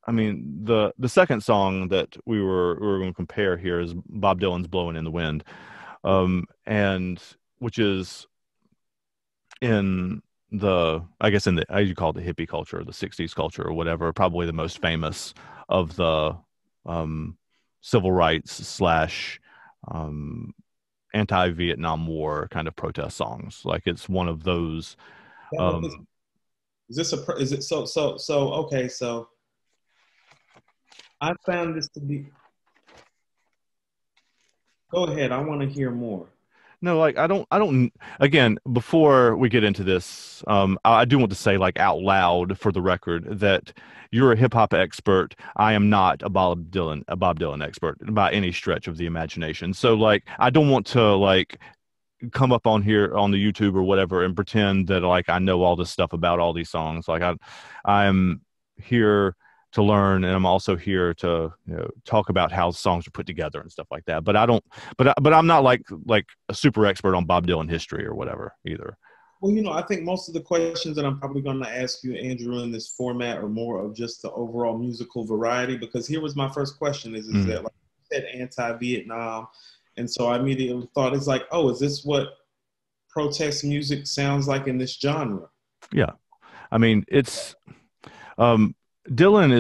I mean, the second song that we were going to compare here is Bob Dylan's "Blowing in the Wind," and which is in the, I guess, in the, as you call it, the hippie culture, the '60s culture, or whatever, probably the most famous of the um, civil rights slash um, anti-Vietnam War kind of protest songs. Like it's one of those. That what this Um, is this a is it so okay, so I found this to be go ahead, I want to hear more. No, like I don't. Again, before we get into this, I do want to say, like out loud, for the record, that you're a hip hop expert. I am not a Bob Dylan expert by any stretch of the imagination. So, like, I don't want to like come up on here on the YouTube or whatever and pretend that like I know all this stuff about all these songs. I'm here to learn, and I'm also here to talk about how songs are put together and stuff like that. But I don't, but I'm not like a super expert on Bob Dylan history or whatever either. Well, you know, I think most of the questions that I'm probably going to ask you, Andrew, in this format are more of just the overall musical variety. Because here was my first question: is Mm, that, like you said, anti-Vietnam, and so I immediately thought it's like, oh, is this what protest music sounds like in this genre? yeah, I mean um, Dylan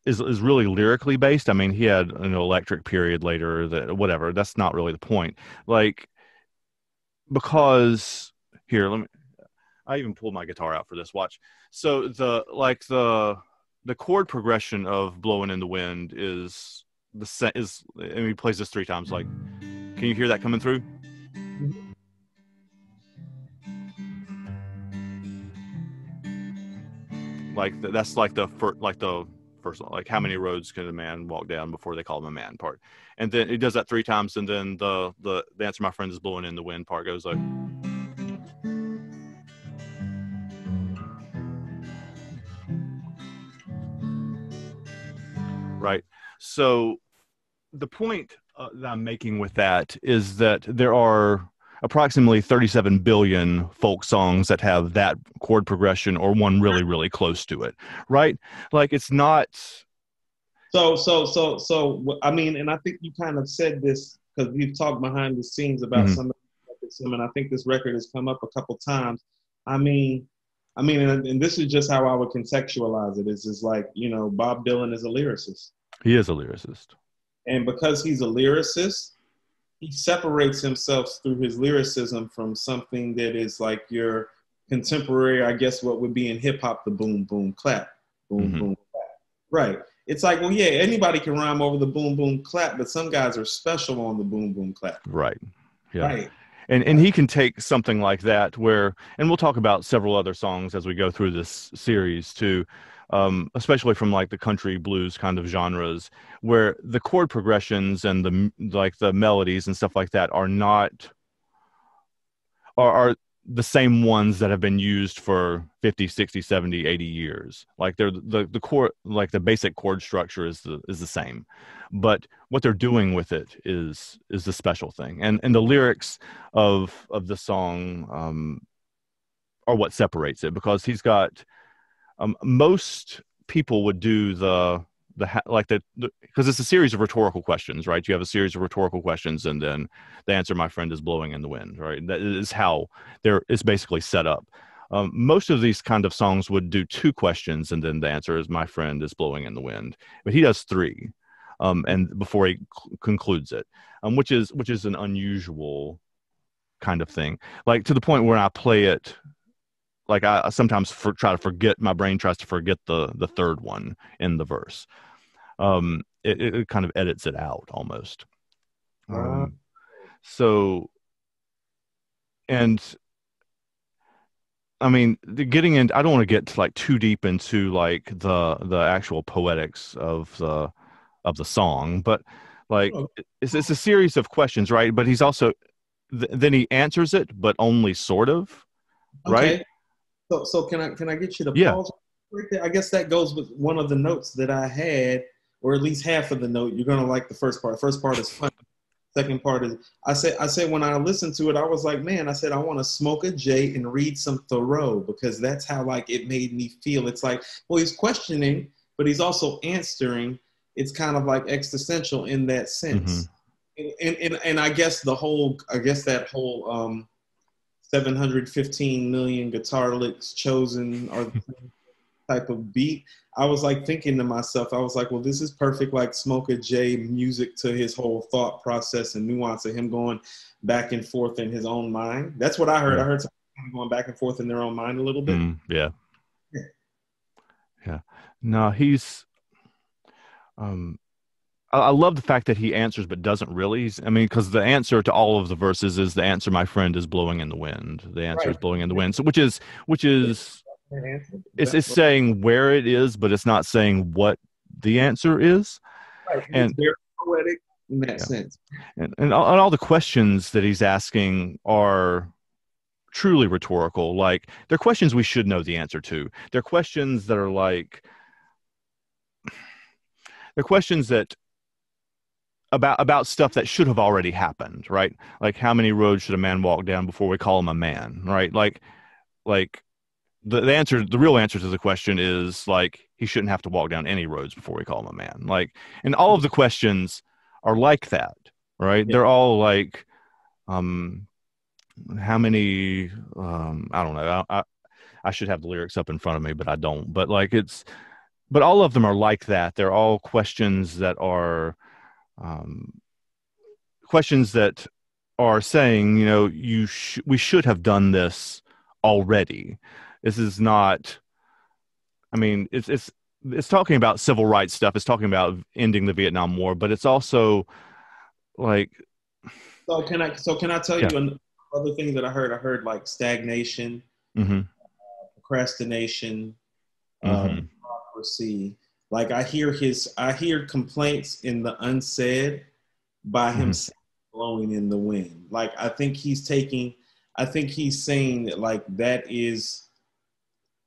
is really lyrically based. I mean, he had an electric period later that whatever. That's not really the point. Like because here, let me. I even pulled my guitar out for this. Watch. So the chord progression of "Blowing in the Wind" is the set is. And he plays this three times. Like, can you hear that coming through? Like that's like the first, like how many roads can a man walk down before they call him a man part, and then it does that three times, and then the answer my friend is blowing in the wind part goes like right. So the point that I'm making with that is that there are approximately 37 billion folk songs that have that chord progression or one really, really close to it, right? Like it's not. I mean, and I think you kind of said this because we've talked behind the scenes about Mhm. some of the records, and I think this record has come up a couple times. I mean, and this is just how I would contextualize it. Is like, you know, Bob Dylan is a lyricist, He is a lyricist. and because he's a lyricist, he separates himself through his lyricism from something that is like your contemporary, I guess, what would be in hip hop, the boom boom clap, boom Hmm. boom. Right. It's like, well, yeah, anybody can rhyme over the boom boom clap, but some guys are special on the boom boom clap. Right. Yeah. Right. And he can take something like that where, and we'll talk about several other songs as we go through this series too, especially from like the country blues kind of genres, where the chord progressions and like the melodies and stuff like that are the same ones that have been used for 50, 60, 70, 80 years. Like they're the chord, like the basic chord structure is the same. But what they're doing with it is the special thing. And the lyrics of the song are what separates it because he's got most people would do like the because it's a series of rhetorical questions, right? You have a series of rhetorical questions, and then the answer, my friend, is blowing in the wind, right? That is how there is basically set up. Most of these kind of songs would do two questions, and then the answer is my friend is blowing in the wind, but he does three, and before he concludes it, which is an unusual kind of thing, like to the point where I play it like I sometimes try to forget. My brain tries to forget the third one in the verse. It kind of edits it out almost. Uh, Um, so and I mean, getting in. I don't want to get like too deep into like the actual poetics of the song, but like oh, it's a series of questions, right? But he's also then he answers it, but only sort of, right? okay. So can I get you to Yeah. pause right there? I guess that goes with one of the notes that I had, or at least half of the note. You're gonna like the first part. First part is fun. Second part is I said when I listened to it, I was like, man, I said I want to smoke a J and read some Thoreau because that's how like it made me feel. It's like, well, he's questioning but he's also answering. It's kind of like existential in that Mm-hmm. sense. And I guess that whole 715 million guitar licks chosen or type of beat. I was like thinking to myself, I was like, well, this is perfect, like Smoker J music to his whole thought process and nuance of him going back and forth in his own mind. That's what I heard. Yeah. I heard someone going back and forth in their own mind a little bit. Yeah. Yeah. Yeah. No, he's um I love the fact that he answers but doesn't really. I mean, because the answer to all of the verses is the answer, my friend, is blowing in the wind. The answer Right. is blowing in the wind. So which is it's Exactly. saying where it is, but it's not saying what the answer is. Right. It's And very poetic in that yeah, sense. and all the questions that he's asking are truly rhetorical. Like they're questions we should know the answer to. They're questions that are like they're questions that about stuff that should have already happened, right? Like how many roads should a man walk down before we call him a man, right? Like the real answer to the question is like he shouldn't have to walk down any roads before we call him a man. Like, and all of the questions are like that, right? Yeah. They're all like, um, how many, I don't know. I should have the lyrics up in front of me, but I don't. But like but all of them are like that. They're all questions that are, um, questions that are saying, you know, we should have done this already. This is not. I mean, it's talking about civil rights stuff. It's talking about ending the Vietnam War, but it's also like, So can I tell yeah, you another thing that I heard? I heard like stagnation, mm-hmm, procrastination, mm-hmm, bureaucracy. Like I hear complaints in the unsaid by him mm-hmm, blowing in the wind. Like I think he's saying that like that is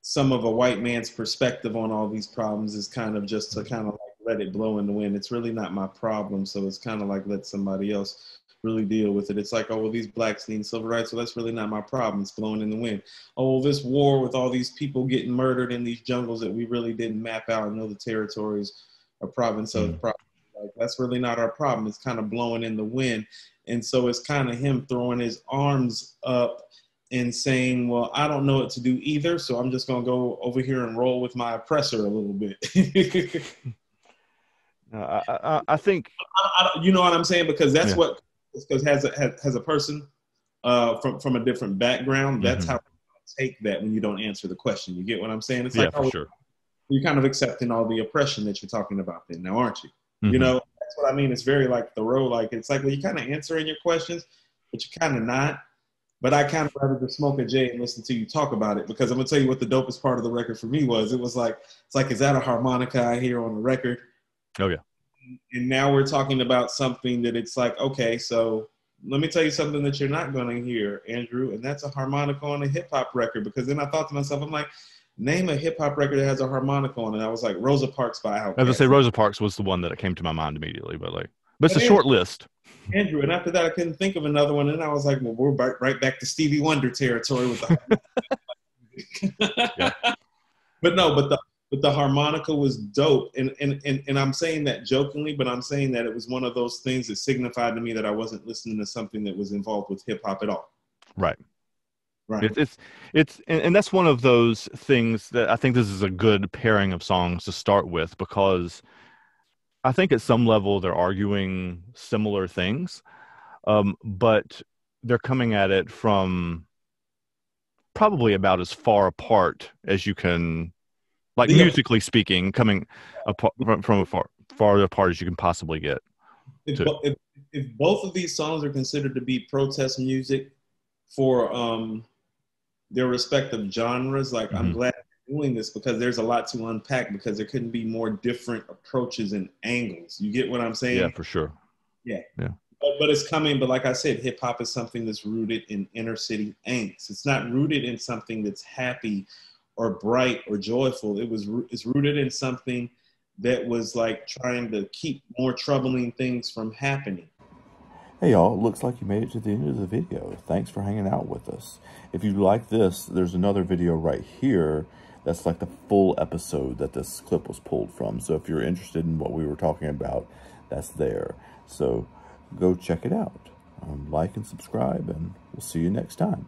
some of a white man's perspective on all these problems is kind of just to kind of like let it blow in the wind. It's really not my problem. So it's kind of like let somebody else really deal with it. It's like, oh, well, these blacks need civil rights. So that's really not my problem. It's blowing in the wind. Oh, well, this war with all these people getting murdered in these jungles that we really didn't map out and know the territories or province mm-hmm. of. Like, that's really not our problem. It's kind of blowing in the wind. And so it's kind of him throwing his arms up and saying, well, I don't know what to do either, so I'm just going to go over here and roll with my oppressor a little bit. I think, You know what I'm saying? Because that's yeah, what, because has a person from a different background, that's mm-hmm, how you take that when you don't answer the question. You get what I'm saying? It's yeah, like, for oh, sure. you're kind of accepting all the oppression that you're talking about then now, aren't you? You Mm-hmm, know, that's what I mean. It's very like Thoreau, like it's like, well, you're kind of answering your questions, but you're kind of not. But I kind of rather just smoke a J and listen to you talk about it because I'm gonna tell you what the dopest part of the record for me was. It was like it's like, is that a harmonica I hear on the record? oh yeah, And now we're talking about something that it's like, okay, so let me tell you something that you're not gonna hear, Andrew, and that's a harmonica on a hip hop record. Because then I thought to myself, I'm like, name a hip hop record that has a harmonica on it. And I was like, Rosa Parks by as I say, Outkast. Rosa Parks was the one that came to my mind immediately, but it's But a short list. Andrew, and after that, I couldn't think of another one. And I was like, well, we're right back to Stevie Wonder territory with Yeah, the. But no, but the harmonica was dope, and I'm saying that jokingly, but I'm saying that it was one of those things that signified to me that I wasn't listening to something that was involved with hip hop at all. right. Right. And that's one of those things that I think this is a good pairing of songs to start with because I think at some level they're arguing similar things, but they're coming at it from probably about as far apart as you can, like The musically speaking, coming apart from as far apart as you can possibly get if, to. if, if both of these songs are considered to be protest music for their respective genres, like I'm Hmm. glad they're doing this because there's a lot to unpack because there couldn't be more different approaches and angles. You get what I'm Yeah, saying? for sure. Yeah. Yeah. But it's coming. But like I said, hip hop is something that's rooted in inner city angst. It's not rooted in something that's happy or bright or joyful. It's rooted in something that was like trying to keep more troubling things from happening. Hey y'all, it looks like you made it to the end of the video. Thanks for hanging out with us. If you like this, there's another video right here That's like the full episode that this clip was pulled from. So if you're interested in what we were talking about, that's there. So go check it out. Like and subscribe, and we'll see you next time.